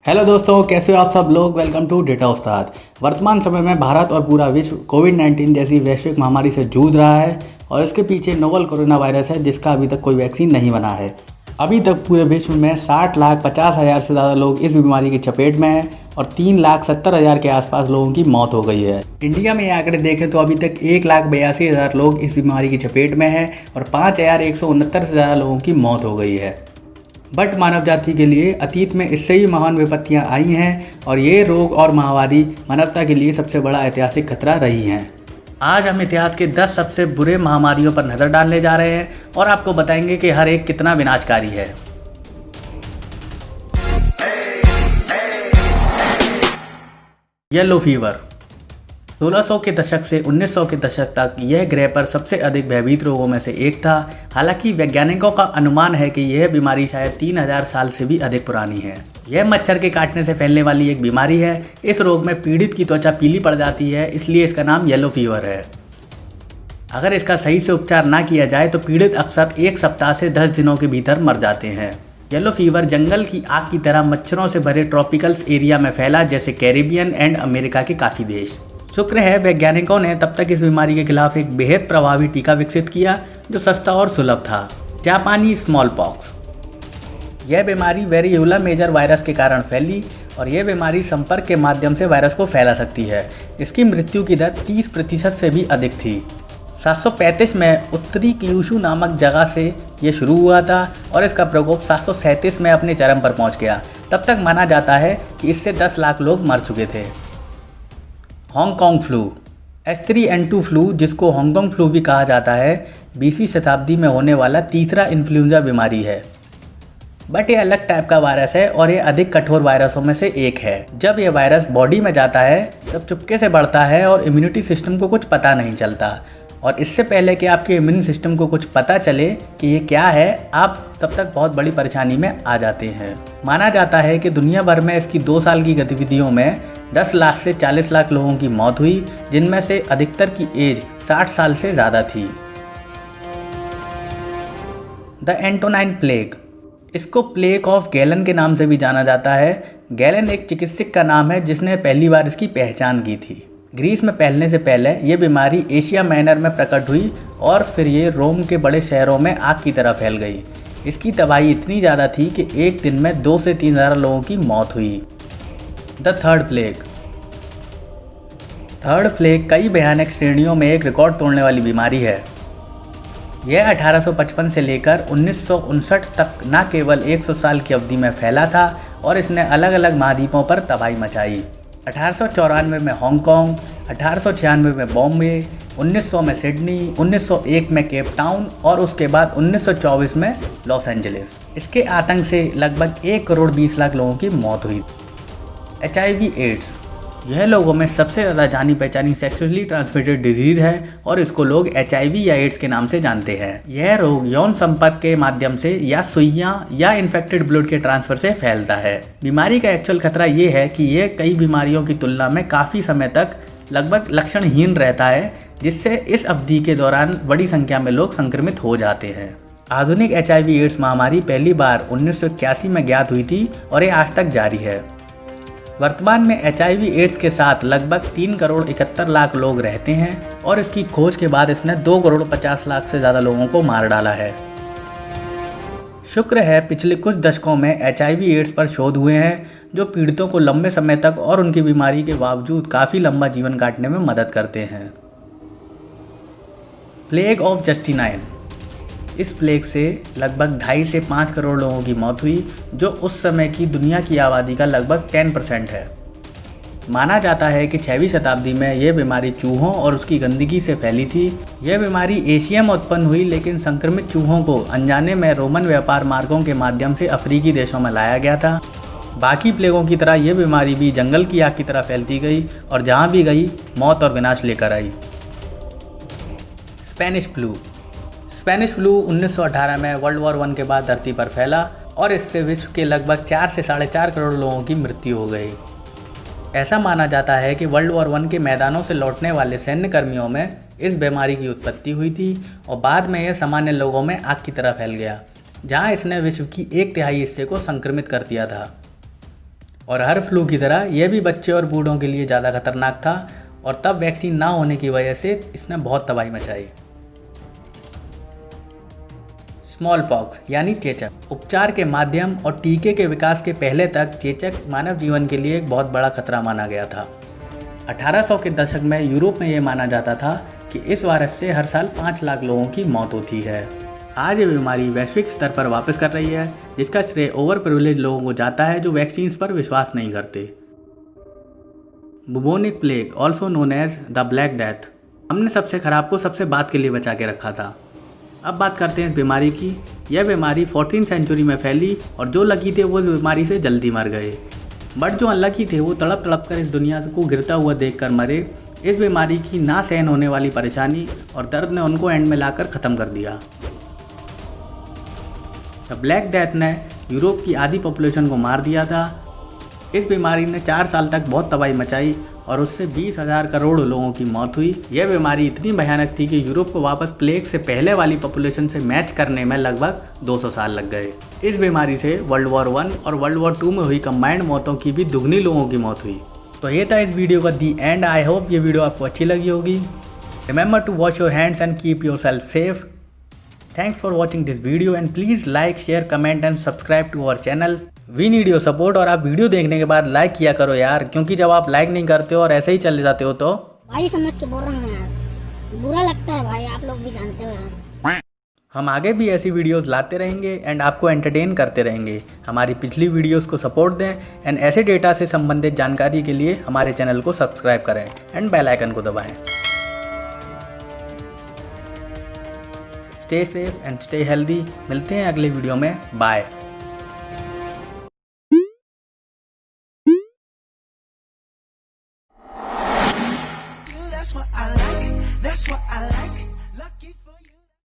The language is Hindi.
हेलो दोस्तों, कैसे हो आप सब लोग। वेलकम टू डेटा उस्ताद। वर्तमान समय में भारत और पूरा विश्व कोविड-19 जैसी वैश्विक महामारी से जूझ रहा है और इसके पीछे नोवल कोरोना वायरस है जिसका अभी तक कोई वैक्सीन नहीं बना है। अभी तक पूरे विश्व में 60,50,000 से ज़्यादा लोग इस बीमारी की चपेट में हैं और 3,70,000 के आसपास लोगों की मौत हो गई है। इंडिया में ये आंकड़े देखें तो अभी तक 1,82,000 लोग इस बीमारी की चपेट में हैं और 5,169 से ज़्यादा लोगों की मौत हो गई है। बट मानव जाति के लिए अतीत में इससे भी महान विपत्तियां आई हैं और ये रोग और महामारी मानवता के लिए सबसे बड़ा ऐतिहासिक खतरा रही हैं। आज हम इतिहास के 10 सबसे बुरे महामारियों पर नज़र डालने जा रहे हैं और आपको बताएंगे कि हर एक कितना विनाशकारी है। येलो फीवर 1600 के दशक से 1900 के दशक तक यह ग्रह पर सबसे अधिक भयभीत रोगों में से एक था। हालांकि वैज्ञानिकों का अनुमान है कि यह बीमारी शायद 3000 साल से भी अधिक पुरानी है। यह मच्छर के काटने से फैलने वाली एक बीमारी है। इस रोग में पीड़ित की त्वचा पीली पड़ जाती है, इसलिए इसका नाम येलो फीवर है। अगर इसका सही से उपचार ना किया जाए तो पीड़ित अक्सर 1 सप्ताह से 10 दिनों के भीतर मर जाते हैं। येलो फीवर जंगल की आग की तरह मच्छरों से भरे ट्रॉपिकल्स एरिया में फैला, जैसे कैरिबियन एंड अमेरिका के काफ़ी देश। शुक्र है वैज्ञानिकों ने तब तक इस बीमारी के खिलाफ एक बेहद प्रभावी टीका विकसित किया जो सस्ता और सुलभ था, जापानी स्मॉल पॉक्स। यह बीमारी वेरियोला मेजर वायरस के कारण फैली और यह बीमारी संपर्क के माध्यम से वायरस को फैला सकती है। इसकी मृत्यु की दर 30% से भी अधिक थी। 735 में उत्तरी क्यूशू नामक जगह से यह शुरू हुआ था और इसका प्रकोप 737 में अपने चरम पर पहुंच गया। तब तक माना जाता है कि इससे 10 लाख लोग मर चुके थे। हांगकांग फ्लू H3N2 फ्लू, जिसको हांगकांग फ्लू भी कहा जाता है, 20वीं शताब्दी में होने वाला तीसरा इन्फ्लुएंजा बीमारी है। बट ये अलग टाइप का वायरस है और ये अधिक कठोर वायरसों में से एक है। जब ये वायरस बॉडी में जाता है तब चुपके से बढ़ता है और इम्यूनिटी सिस्टम को कुछ पता नहीं चलता, और इससे पहले कि आपके इम्यून सिस्टम को कुछ पता चले कि ये क्या है, आप तब तक बहुत बड़ी परेशानी में आ जाते हैं। माना जाता है कि दुनिया भर में इसकी 2 साल की गतिविधियों में 10 लाख से 40 लाख लोगों की मौत हुई, जिनमें से अधिकतर की एज 60 साल से ज़्यादा थी। द एंटोनाइन प्लेग, इसको प्लेग ऑफ गैलन के नाम से भी जाना जाता है। गैलन एक चिकित्सक का नाम है जिसने पहली बार इसकी पहचान की थी। ग्रीस में फैलने से पहले ये बीमारी एशिया माइनर में प्रकट हुई और फिर ये रोम के बड़े शहरों में आग की तरह फैल गई। इसकी तबाही इतनी ज़्यादा थी कि एक दिन में 2 से 3,000 लोगों की मौत हुई। द थर्ड प्लेग कई भयानक श्रेणियों में एक रिकॉर्ड तोड़ने वाली बीमारी है। यह 1855 से लेकर 1959 तक न केवल 100 साल की अवधि में फैला था और इसने अलग अलग महाद्वीपों पर तबाही मचाई। 1894 में हांगकांग, 1896 में बॉम्बे, 1900 में सिडनी, 1901 में केप टाउन और उसके बाद 1924 में लॉस एंजलिस। इसके आतंक से लगभग 1,20,00,000 लोगों की मौत हुई। HIV एड्स, यह लोगों में सबसे ज़्यादा जानी पहचानी सेक्सुअली ट्रांसमिटेड डिजीज़ है और इसको लोग HIV या एड्स के नाम से जानते हैं। यह रोग यौन संपर्क के माध्यम से या सुइयां या इन्फेक्टेड ब्लड के ट्रांसफ़र से फैलता है। बीमारी का एक्चुअल खतरा ये है कि यह कई बीमारियों की तुलना में काफ़ी समय तक लगभग लक्षणहीन रहता है, जिससे इस अवधि के दौरान बड़ी संख्या में लोग संक्रमित हो जाते हैं। आधुनिक HIV एड्स महामारी पहली बार 1981 में ज्ञात हुई थी और ये आज तक जारी है। वर्तमान में HIV एड्स के साथ लगभग 3,71,00,000 लोग रहते हैं और इसकी खोज के बाद इसने 2,50,00,000 से ज़्यादा लोगों को मार डाला है। शुक्र है पिछले कुछ दशकों में HIV एड्स पर शोध हुए हैं जो पीड़ितों को लंबे समय तक और उनकी बीमारी के बावजूद काफ़ी लंबा जीवन काटने में मदद करते हैं। प्लेग ऑफ जस्टिनाइन, इस प्लेग से लगभग 2.5 से 5 करोड़ लोगों की मौत हुई, जो उस समय की दुनिया की आबादी का लगभग 10% है। माना जाता है कि 6वीं शताब्दी में यह बीमारी चूहों और उसकी गंदगी से फैली थी। यह बीमारी एशिया में उत्पन्न हुई, लेकिन संक्रमित चूहों को अनजाने में रोमन व्यापार मार्गों के माध्यम से अफ्रीकी देशों में लाया गया था। बाकी प्लेगों की तरह यह बीमारी भी जंगल की आग की तरह फैलती गई और जहाँ भी गई मौत और विनाश लेकर आई। स्पेनिश फ्लू 1918 में वर्ल्ड वॉर 1 के बाद धरती पर फैला और इससे विश्व के लगभग 4 से 4.5 करोड़ लोगों की मृत्यु हो गई। ऐसा माना जाता है कि वर्ल्ड वॉर 1 के मैदानों से लौटने वाले सैन्य कर्मियों में इस बीमारी की उत्पत्ति हुई थी और बाद में यह सामान्य लोगों में आग की तरह फैल गया, जहां इसने विश्व की 1/3 हिस्से को संक्रमित कर दिया था। और हर फ्लू की तरह यह भी बच्चे और बूढ़ों के लिए ज़्यादा खतरनाक था और तब वैक्सीन ना होने की वजह से इसने बहुत तबाही मचाई। स्मॉल पॉक्स यानी चेचक। उपचार के माध्यम और टीके के विकास के पहले तक चेचक मानव जीवन के लिए एक बहुत बड़ा खतरा माना गया था। 1800 के दशक में यूरोप में यह माना जाता था कि इस वायरस से हर साल 5 लाख लोगों की मौत होती है। आज ये बीमारी वैश्विक स्तर पर वापस कर रही है, जिसका श्रेय ओवर प्रिविलेज लोगों को जाता है जो वैक्सीन पर विश्वास नहीं करते। Bubonic plague also known as the black death. हमने सबसे खराब को सबसे बाद के लिए बचा के रखा था। अब बात करते हैं इस बीमारी की। यह बीमारी 14वीं सेंचुरी में फैली और जो लकी थे वो इस बीमारी से जल्दी मर गए, बट जो अनलकी थे वो तड़प तड़प कर इस दुनिया को गिरता हुआ देखकर मरे। इस बीमारी की ना सहन होने वाली परेशानी और दर्द ने उनको एंड में लाकर ख़त्म कर दिया। ब्लैक डेथ ने यूरोप की आधी पॉपुलेशन को मार दिया था। इस बीमारी ने 4 साल तक बहुत तबाही मचाई और उससे 20,000 करोड़ लोगों की मौत हुई। यह बीमारी इतनी भयानक थी कि यूरोप को वापस प्लेग से पहले वाली पॉपुलेशन से मैच करने में लगभग 200 साल लग गए। इस बीमारी से वर्ल्ड वॉर 1 और वर्ल्ड वॉर 2 में हुई कंबाइंड मौतों की भी दुगनी लोगों की मौत हुई। तो ये था इस वीडियो का दी एंड। आई होप ये वीडियो आपको अच्छी लगी होगी। Remember to wash your hands and keep yourself safe. Thanks for watching this video and please like, share, comment and subscribe to our channel. We need your support। और आप वीडियो देखने के बाद लाइक किया करो यार, क्योंकि जब आप लाइक नहीं करते हो और ऐसे ही चले जाते हो तो भाई समझ के बोल रहा हूँ यार, बुरा लगता है भाई, आप लोग भी जानते हो यार। हम आगे भी ऐसी वीडियोस लाते रहेंगे एंड आपको एंटरटेन करते रहेंगे। हमारी पिछली वीडियोस को सपोर्ट दें एंड ऐसे डेटा से संबंधित जानकारी के लिए हमारे चैनल को सब्सक्राइब करें एंड बेल आइकन को दबाएं। Stay safe and stay healthy. मिलते हैं अगले वीडियो में। बाय।